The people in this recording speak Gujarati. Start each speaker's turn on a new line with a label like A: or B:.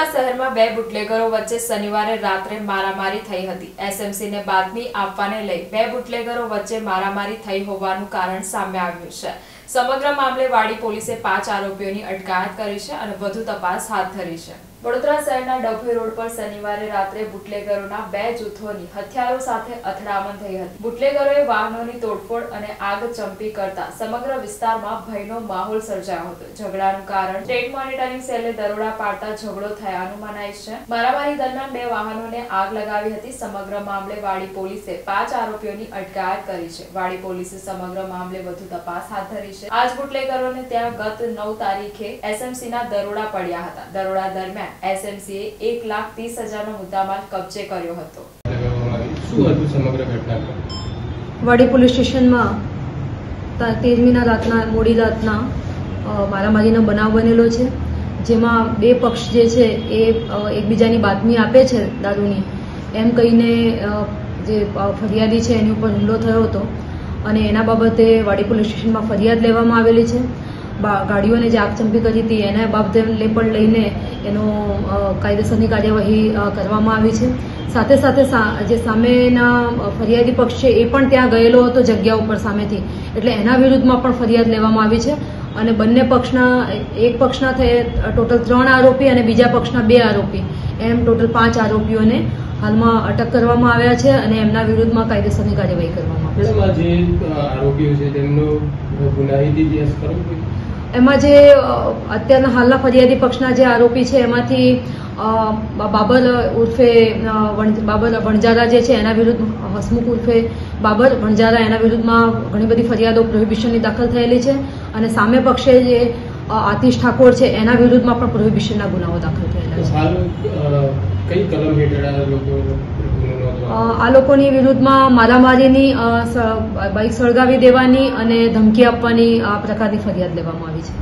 A: વડોદરા શહેરમાં બે બુટલેગરો વચ્ચે શનિવારે રાત્રે મારામારી થઈ હતી। એસએમસીને બાતમી આપવાને લઈ બે બુટલેગરો વચ્ચે મારામારી થઈ હોવાનું કારણ સામે આવ્યું છે। સમગ્ર મામલે વાડી પોલીસે 5 આરોપીઓની અટકાયત કરી છે અને વધુ તપાસ હાથ ધરી છે। વડોદરા શહેરના ડભોઈ રોડ પર શનિવારે રાત્રે બુટલેગરોના બે જૂથોની હથિયારો સાથે અથડામણ થઈ હતી। બુટલેગરોએ વાહનોની તોડફોડ અને આગ ચંપી કરતા સમગ્ર વિસ્તારમાં ભયનો માહોલ સર્જાયો હતો। ઝઘડાનું કારણ સ્ટેટ મોનિટરિંગ સેલે દરોડા પાડતા ઝઘડો થયાનું મનાય છે। મારામારી દરમિયાન બે વાહનોને આગ લગાવી હતી। સમગ્ર મામલે વાડી પોલીસે 5 આરોપીઓની અટકાયત કરી છે। વાડી પોલીસે સમગ્ર મામલે વધુ તપાસ હાથ ધરી છે। આજ બુટલેગરોને ત્યાં ગત 9 તારીખે એસએમસીના દરોડા પડ્યા હતા। દરોડા દરમિયાન એસએમસીએ 1,30,000 નો મુદ્દામાલ કબજે કર્યો હતો।
B: વાડી પોલીસ સ્ટેશનમાં 13મીના રાતના મોડી રાતના મારામારીનો બનાવ બનેલો છે, જેમાં બે પક્ષ જે છે એ એકબીજાની બાતમી આપે છે દારૂની એમ કહીને જે ફરિયાદી છે એની ઉપર હુમલો થયો હતો અને એના બાબતે વાડી પોલીસ સ્ટેશનમાં ફરિયાદ લેવામાં આવેલી છે। ગાડીઓને જે આગચંપી કરી હતી એના બાબતે પણ લઈને એનો કાયદેસરની કાર્યવાહી કરવામાં આવી છે। સાથે સાથે જે સામેના ફરિયાદી પક્ષ છે એ પણ ત્યાં ગયેલો હતો જગ્યા ઉપર સામેથી, એટલે એના વિરુદ્ધમાં પણ ફરિયાદ લેવામાં આવી છે અને બંને પક્ષના એક પક્ષના ટોટલ 3 આરોપી અને બીજા પક્ષના 2 આરોપી એમ ટોટલ 5 આરોપીઓને હાલમાં અટક કરવામાં આવ્યા છે અને એમના વિરુદ્ધમાં કાયદેસરની કાર્યવાહી કરવામાં આવી છે। એમાં જે અત્યારના હાલના ફરિયાદી પક્ષના જે આરોપી છે એમાંથી બાબર ઉર્ફે બાબર વણજારા જે છે એના વિરુદ્ધ હસમુખ ઉર્ફે બાબર વણજારા એના વિરુદ્ધમાં ઘણી બધી ફરિયાદો પ્રોહિબિશનની દાખલ થયેલી છે અને સામે પક્ષે જે આતિશ ઠાકોર છે એના વિરુદ્ધમાં પણ પ્રોહિબિશનના ગુનાઓ દાખલ થયેલા છે। આ લોકોની વિરુદ્ધમાં મારામારીની, બાઇક સળગાવી દેવાની અને ધમકી આપવાની આ પ્રકારની ફરિયાદ લેવામાં આવી છે।